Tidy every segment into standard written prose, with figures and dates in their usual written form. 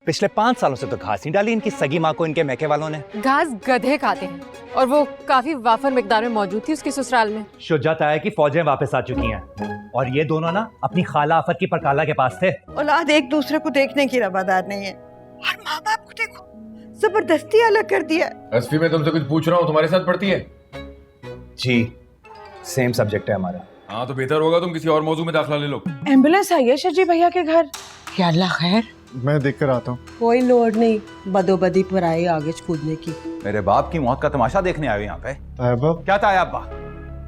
पिछले 5 सालों से तो घास नहीं डाली इनकी सगी माँ को इनके मैके वालों ने। घास गधे खाते हैं और वो काफी वाफर मिकदार में मौजूद थी उसके ससुराल में। शुजात आया कि फौजें वापस आ चुकी हैं और ये दोनों ना अपनी खाला आफत की परकाला के पास थे। औलाद एक दूसरे को देखने की रवादार नहीं है और माँ बाप को देखो जबरदस्ती अलग कर दिया। असफी मैं तुमसे कुछ पूछ रहा हूँ, तुम्हारे साथ पढ़ती है? जी सेम सब्जेक्ट है हमारा। हाँ तो बेहतर होगा तुम किसी और मौजू में दाखिला ले लो। एम्बुलेंस आई है शजी भैया के घर। क्या अल्लाह खैर। मैं देख कर आता हूँ। कोई लोड नहीं बदोबदी पर आए आगे कूदने की। मेरे बाप की मौत का तमाशा देखने आए यहाँ पे। क्या था अब्बा?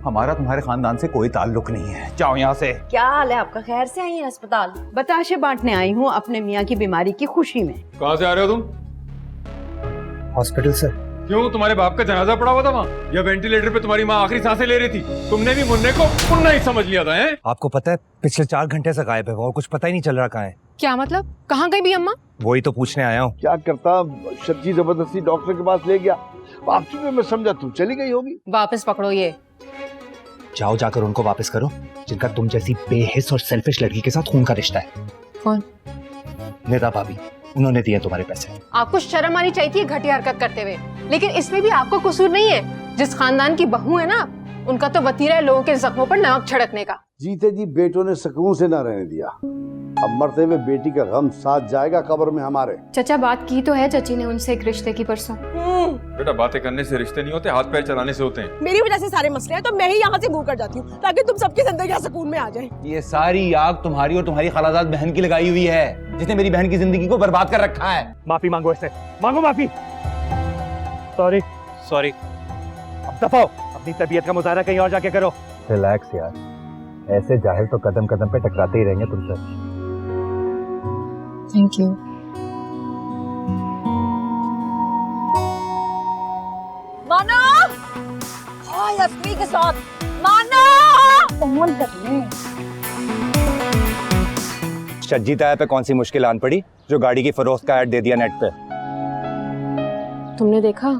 हमारा तुम्हारे खानदान से कोई ताल्लुक नहीं है, जाओ यहाँ से। क्या हाल है आपका? खैर से आई हैं अस्पताल? बताशे बांटने आई हूँ अपने मियाँ की बीमारी की खुशी में। कहाँ से आ रहे हो तुम? हॉस्पिटल से। क्यों, तुम्हारे बाप का जनाजा पड़ा हुआ था वहाँ? या वेंटिलेटर पे तुम्हारी माँ आखिरी सांसें ले रही थी? तुमने भी मुन्ने को मुन्ना ही समझ लिया था हैं? आपको पता है पिछले 4 घंटे से गायब है वो और कुछ पता ही नहीं चल रहा कहाँ है। क्या मतलब? कहाँ गई भी अम्मा? वही तो पूछने आया हूँ। क्या करता, शर्जी जबरदस्ती डॉक्टर के पास ले गया। वापसी में मैं समझा तुम चली गई होगी। वापस पकड़ो ये। जाओ जाकर उनको वापस करो जिनका तुम जैसी बेहिस और सेल्फिश लड़की के साथ खून का रिश्ता है। कौन? निदा भाभी, उन्होंने दिए तुम्हारे पैसे। आपको शर्म आनी चाहिए थी घटिया हरकत करते हुए, लेकिन इसमें भी आपको कसूर नहीं है। जिस खानदान की बहू है ना, उनका तो वतीरा है लोगों के जख्मों पर नमक छिड़कने का। जीते जी बेटों ने सुकून से न रहने दिया, अब मरते हुए बेटी का गम साथ जाएगा कब्र में हमारे। चचा बात की तो है चाची ने उनसे एक रिश्ते की परसों। बेटा बातें करने से रिश्ते नहीं होते, हाथ पैर चलाने से होते हैं। मेरी वजह से सारे मसले हैं तो मैं ही यहाँ से मूव कर जाती हूँ ताकि तुम सबकी जिंदगी सुकून में आ जाए। ये सारी आग तुम्हारी और तुम्हारी खालाजाद बहन की लगाई हुई है, जिसने मेरी बहन की जिंदगी को बर्बाद कर रखा है। माफी मांगो इससे, मांगो माफी। Sorry sorry. अब दफा हो, अपनी तबीयत का मुजाहरा कहीं और जाके करो। रिलैक्स यार, ऐसे जाहिल तो कदम कदम पे टकराते ही रहेंगे तुमसे। Thank you. मानो हाय असमी के साथ मानो फोन करने। शज्जी ताया पे कौन सी मुश्किल आन पड़ी जो गाड़ी की फरोख्त का ऐड दे दिया नेट पे? तुमने देखा?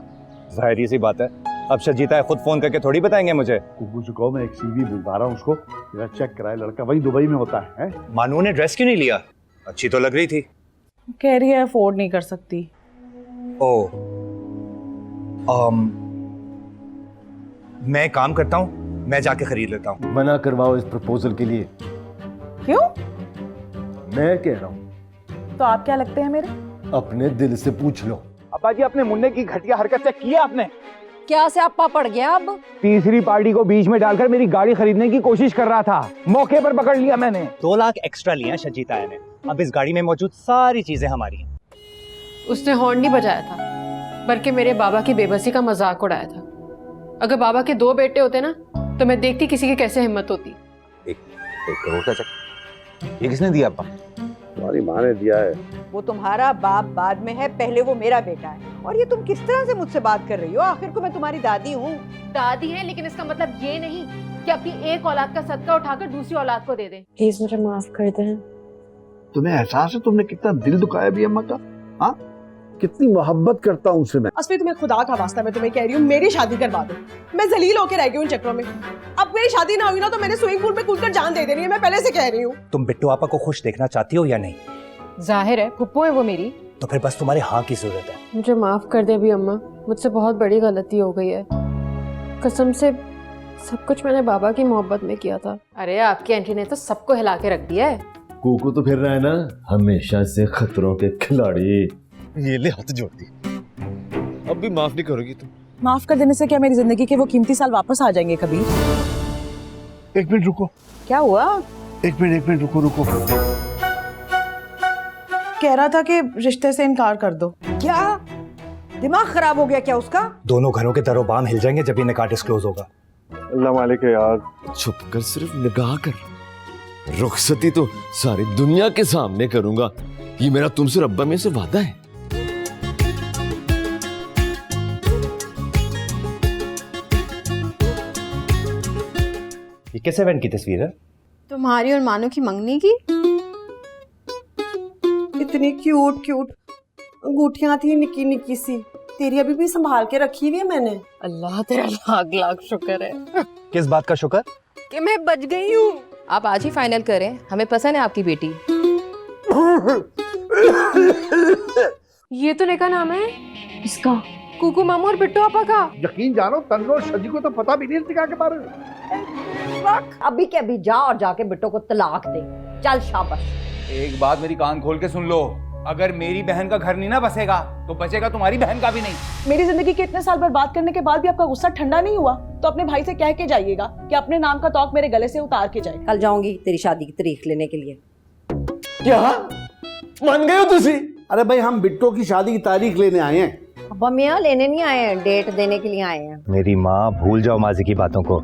जाहिर सी बात है, अब शज्जी ताया खुद फोन करके थोड़ी बताएंगे मुझे। कुकू को मैं एक सीवी भिजवा रहा हूँ उसको, जरा चेक कराए। लड़का वही दुबई में होता है। मानू ने ड्रेस क्यों नहीं लिया? अच्छी तो लग रही थी। कह रही है अफोर्ड नहीं कर सकती। मैं एक काम करता हूँ, मैं जाके खरीद लेता हूँ। मना करवाओ इस प्रपोजल के लिए। क्यों? मैं कह रहा हूँ। तो आप क्या लगते हैं मेरे? अपने दिल से पूछ लो। अब्बा जी, अपने मुन्ने की घटिया हरकत चेक किया आपने? क्या से आपा पड़ गया? अब तीसरी पार्टी को बीच में डालकर मेरी गाड़ी खरीदने की कोशिश कर रहा था, मौके पर पकड़ लिया मैंने। 2 लाख एक्स्ट्रा लिया शज्जी ताया ने। अब इस गाड़ी में मौजूद सारी चीजें हमारी हैं। उसने हॉर्न नहीं बजाया था, बल्कि मेरे बाबा की बेबसी का मजाक उड़ाया था। अगर बाबा के 2 बेटे होते ना, तो मैं देखती किसी की कैसे हिम्मत होती। 1 करोड़ का चेक ये किसने दिया अब्बा? तुम्हारी माँ ने दिया है। वो तुम्हारा बाप बाद में है, पहले वो मेरा बेटा है। और ये तुम किस तरह से मुझसे बात कर रही हो? आखिर को मैं तुम्हारी दादी हूँ। दादी है, लेकिन इसका मतलब ये नहीं कि अपनी एक औलाद का सदका उठाकर दूसरी औलाद को दे दें। प्लीज मुझे माफ कर दें। तुम्हें एहसास है तुमने कितना दिल दुखाया भी अम्मा का? हाँ, कितनी मोहब्बत करता हूँ उनसे मैं। असली तुम्हें खुदा का वास्ता मैं तुम्हें कह रही हूँ मेरी शादी करवा दो। मैं जलील होकर रह गई हूँ चक्रों में। अब मेरी शादी ना हुई ना तो मैंने स्विमिंग पूल में कूदकर जान दे देनी है, मैं पहले से कह रही हूँ। तुम बिट्टू आपा को खुश देखना चाहती हो या नहीं? जाहिर है फुप्पो है वो मेरी। तो फिर बस तुम्हारे हाँ की जरूरत है। मुझे माफ कर दे अभी अम्मा, मुझसे बहुत बड़ी गलती हो गई है। कसम से सब कुछ मैंने बाबा की मोहब्बत में किया था। अरे आपकी एंट्री ने तो सबको हिला के रख दिया है। कुकू तो फिर रहा है ना, हमेशा से खतरों के खिलाड़ी। ये ले हाथ जोड़ दी। अब भी माफ नहीं करोगी तुम? माफ कर देने से क्या मेरी जिंदगी के वो कीमती साल वापस आ जाएंगे कभी? 1 मिनट रुको। क्या हुआ? 1 मिनट रुको। कह रहा था कि रिश्ते से इनकार कर दो। क्या दिमाग खराब हो गया क्या उसका? दोनों घरों के दरो बाम हिल जाएंगे जब ये निकाह डिस्क्लोज होगा। अल्लाह मालिक है यार। छुप कर सिर्फ निगाह कर, रुखसती तो सारी दुनिया के सामने करूंगा। ये मेरा तुमसे रब्बा में से वादा है। ये किस इवेंट की तस्वीर है? तुम्हारी और मानो की मंगनी की। इतनी क्यूट क्यूट अंगूठियां थी निक्की निक्की सी, तेरी अभी भी संभाल के रखी हुई है मैंने। अल्लाह तेरा लाख लाख शुक्र है। किस बात का शुक्र? कि मैं बच गई हूँ। आप आज ही फाइनल करें, हमें पसंद है आपकी बेटी। ये तो नेका नाम है इसका कुकू मामू और बिट्टू आपा का। यकीन जानो तन्नो और शजी को तो पता भी नहीं निकाह के बारे में। अभी के अभी जा और जाके बिट्टो को तलाक दे। चल शाबाश। एक बात मेरी कान खोल के सुन लो, अगर मेरी बहन का घर नहीं ना बसेगा तो बचेगा तुम्हारी बहन का भी नहीं। मेरी जिंदगी के इतने साल बर्बाद करने के बाद भी आपका गुस्सा ठंडा नहीं हुआ तो अपने भाई से कह के जाइएगा कि अपने नाम का तौक मेरे गले से उतार के जाए। कल जाऊंगी तेरी शादी की तारीख लेने के लिए। क्या मान गए हो तुसी? अरे भाई हम बिट्टो की शादी की तारीख लेने आए हैं। अब मियाँ लेने नहीं आए हैं, डेट देने के लिए आए हैं। मेरी माँ, भूल जाओ माजी की बातों को,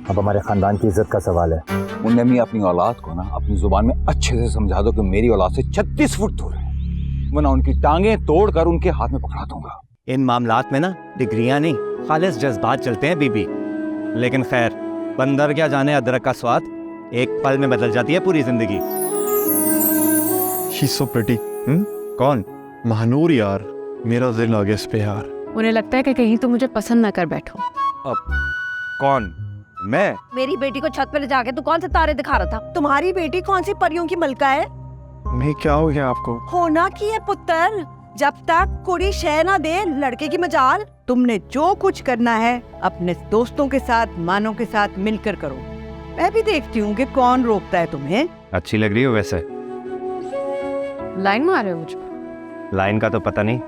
अब हमारे खानदान की इज्जत का सवाल है। मुन्ने मियाँ अपनी औलाद को ना अपनी जुबान में अच्छे से समझा दो कि मेरी औलाद से 36 फुट दूर है, वरना उनकी टांगें तोड़कर उनके हाथ में पकड़ा दूंगा। इन मामलात में ना डिग्रियां नहीं, खालिस जज्बात चलते हैं बीबी। लेकिन खैर, बंदर क्या जाने अदरक का स्वाद, एक पल में बदल जाती है पूरी जिंदगी। She's so pretty. कौन? महानूर यार, मेरा दिल आ गया इस पे यार। उन्हें लगता है कि कहीं तो मुझे पसंद ना कर बैठो। अब कौन? मैं? मेरी बेटी को छत पर ले जाके तू कौन से तारे दिखा रहा था? तुम्हारी बेटी कौन सी परियों की मलका है? मैं क्या हो गया आपको? होना की है पुत्र, जब तक कुड़ी शह ना दे लड़के की मजाल। तुमने जो कुछ करना है अपने दोस्तों के साथ, मानों के साथ मिलकर करो। मैं भी देखती हूँ कि कौन रोकता है तुम्हें। अच्छी लग रही हो वैसे। लाइन मारे हो मुझे? लाइन का तो पता नहीं,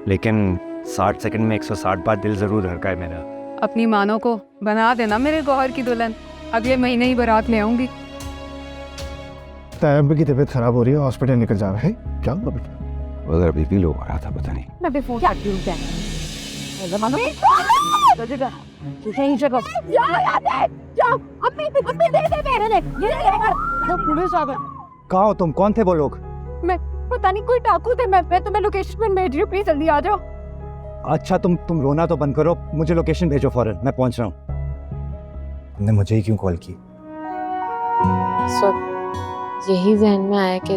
लेकिन 60 सेकंड में 160 बार दिल जरूर धड़का है मेरा। अपनी मानों को बना देना मेरे गौहर की दुल्हन। अगले महीने ही बारात ले आऊंगी। तैयब की तबीयत खराब हो रही है, हॉस्पिटल निकल जा रहा है। क्या हुआ बेटा? उधर अभी भी लोग आ रहा था, पता नहीं। मैं भी फोन करती हूँ। पुलिस आ गई। कहाँ हो तुम? कौन थे वो लोग? मैं पता नहीं, कोई डाकू थे। मैं तुम्हें लोकेशन भेज रही हूँ, प्लीज जल्दी आ जाओ। अच्छा तुम रोना तो बंद करो, मुझे लोकेशन भेजो फौरन, मैं पहुंच रहा हूँ। तुमने मुझे ही क्यों कॉल की? यही जहन में आया कि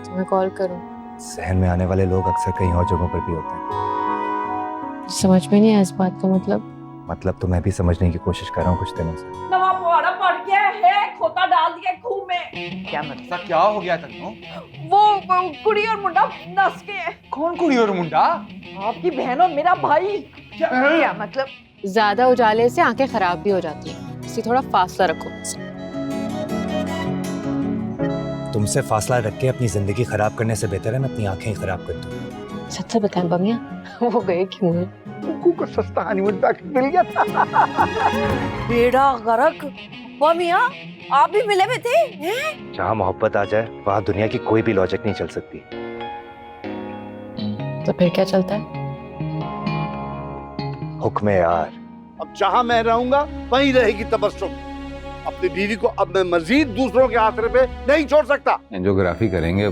तुम्हें कॉल करूं। जहन में आने वाले लोग अक्सर कहीं और जगहों पर भी होते हैं। समझ में नहीं आया इस बात का मतलब तो मैं भी समझने की कोशिश कर रहा हूँ कुछ दिनों से। नवा पुआड़ा पड़ गया है, खोता डाल दिया खूह में। क्या मतलब? ऐसा क्या हो गया तन्नो? वो कुड़ी और मुंडा नस के है। कौन कुड़ी और मुंडा? आपकी बहन और मेरा भाई। क्या मतलब? ज्यादा उजाले से आंखें खराब भी हो जाती हैं, इसलिए थोड़ा फासला रखो। तुमसे फासला रख के अपनी जिंदगी खराब करने से बेहतर है मैं अपनी आंखें ही खराब कर दूं। सच से बताएं बमिया, वो गए क्यों हैं? कुकू को सस्ता हनीमून पैकेज मिल गया था। बेड़ा गर्क। वो मियाँ, आप भी मिले हुए थे? जहाँ मोहब्बत आ जाए वहाँ दुनिया की कोई भी लॉजिक नहीं चल सकती। तो फिर क्या चलता है? हुक्म यार। अब जहाँ मैं रहूंगा वहीं रहेगी तबस्सुम। अपनी बीवी को अब मैं मजीद दूसरों के आसरे पे नहीं छोड़ सकता। एंजियोग्राफी करेंगे,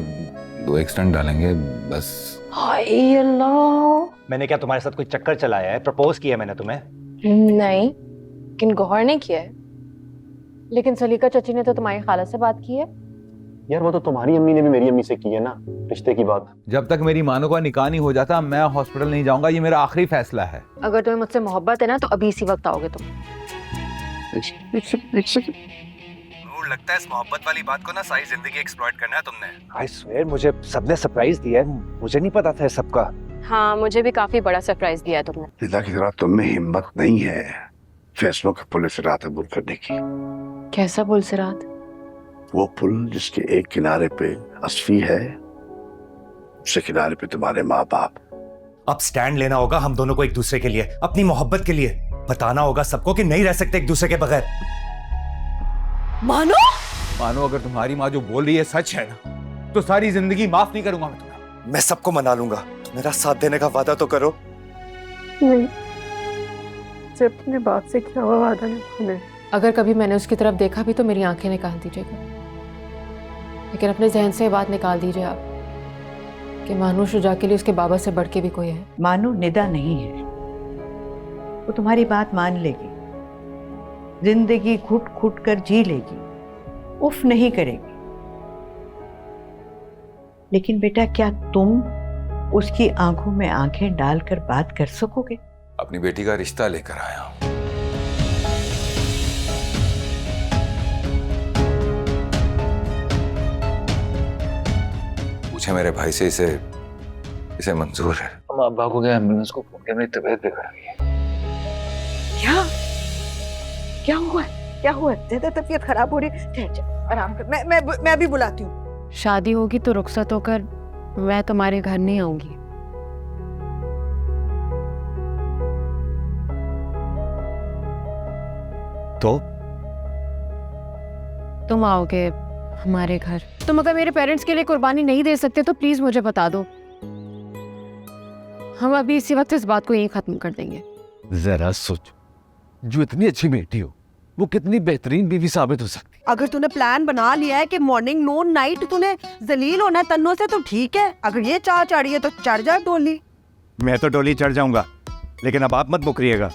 2 एक्सटेंट डालेंगे बस। हाय अल्लाह। मैंने क्या तुम्हारे साथ कोई चक्कर चलाया है? प्रपोज किया मैंने तुम्हें? नहीं, लेकिन गौहर ने किया है। लेकिन सलीका चाची ने तो तुम्हारी खाला से बात की है। यार वो तो तुम्हारी अम्मी ने भी मेरी अम्मी से की है ना, रिश्ते की बात। जब तक मेरी मानो का निकाह नहीं हो जाता मैं हॉस्पिटल नहीं जाऊंगा, ये मेरा आखिरी फैसला है। अगर तुम्हें मुझसे मोहब्बत है ना तो अभी इसी वक्त आओगे तुम। लगता है इस मोहब्बत वाली बात को ना सारी जिंदगी एक्सप्लॉइट करना है तुमने। आई स्वेयर मुझे सबने सरप्राइज दिया है, मुझे नहीं पता था सबका। हाँ, मुझे भी काफी बड़ा सरप्राइज दिया है तुमने। पिता की तरह तुम में हिम्मत नहीं है फैसलों के पुल से रात अबूर करने की। कैसा पुल से रात? वो पुल जिसके एक किनारे पे असफी है, दूसरे किनारे पे तुम्हारे माँ बाप। अब स्टैंड लेना होगा हम दोनों को एक दूसरे के लिए, अपनी मोहब्बत के लिए। बताना होगा सबको कि नहीं रह सकते एक दूसरे के बगैर। मानो अगर तुम्हारी माँ जो बोल रही है सच है ना, तो सारी जिंदगी माफ नहीं करूंगा मैं तुम्हें। मैं सबको मना लूंगा, तो मेरा साथ देने का वादा तो करो। नहीं, जब अपने बाप से क्या हुआ वादा निभाना। अगर कभी मैंने उसकी तरफ देखा भी तो मेरी आंखें निकाल दीजिएगा, लेकिन अपने जहन से बात निकाल दीजिए आप कि मानू शुजा के लिए उसके बाबा से बढ़ के भी कोई है। मानू निदा नहीं है, वो तुम्हारी बात मान लेगी, जिंदगी घुट घुट कर जी लेगी, उफ नहीं करेगी। लेकिन बेटा क्या तुम उसकी आंखों में आंखें डालकर बात कर सकोगे? अपनी बेटी का रिश्ता लेकर आया हूं। पूछे मेरे भाई से, इसे इसे मंजूर है। हम अब्बा को क्या एम्बुलेंस को फोन किया, मेरी तबीयत बिगड़ गई है। क्या क्या हुआ है? क्या हुआ है? ज्यादा तबीयत खराब हो रही है? ठहर जा, आराम कर। मैं अभी बुलाती हूँ। शादी होगी तो रुखसत होकर मैं तुम्हारे घर नहीं आऊंगी। तो तुम आओगे हमारे घर। तुम अगर मेरे पेरेंट्स के लिए कुर्बानी नहीं दे सकते तो प्लीज मुझे बता दो, हम अभी इसी वक्त इस बात को यहीं खत्म कर देंगे। जरा सोच, जो इतनी अच्छी बेटी हो वो कितनी बेहतरीन बीवी साबित हो सकती। अगर तूने प्लान बना लिया है कि मॉर्निंग नून नाइट तूने जलील होना है तन्नों से तो ठीक है। अगर ये चाह चढ़ी है तो चढ़ जा डोली। मैं तो डोली चढ़ जाऊंगा, लेकिन अब आप मत मुकरिएगा।